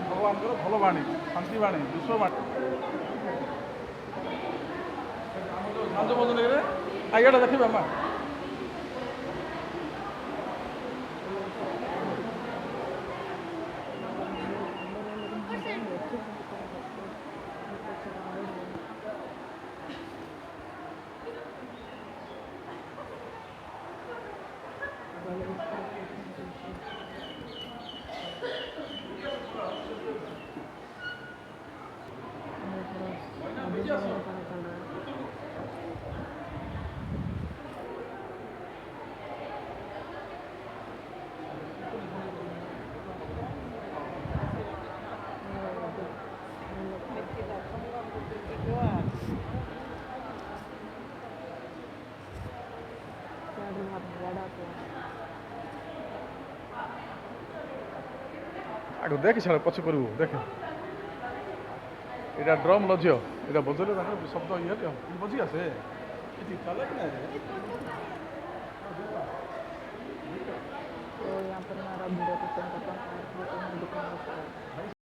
ଭଗବାନଙ୍କର ଭଲ ବାଣୀ, ଶାନ୍ତି ବାଣୀ, ବିଶ୍ୱ ବାଣୀ। ଝାଞ୍ଜ ଭଜନରେ ଆଇଆଟା ଦେଖିବେ ମା। ଆଗ ଦେଖ ଛାଡ଼ ପଛ କରିବୁ ଦେଖ ଏଇଟା ଡ୍ରମ୍ ଲଝିଅ ଏଇଟା ବଜେଇଲେ ତାଙ୍କର ଶବ୍ଦ ଇଏ ବଜି ଆସେ ଏଠି ଚାଲେ କି ନାହିଁ तो यहाँ पर हमारा वीडियो को सेंड करता हूँ।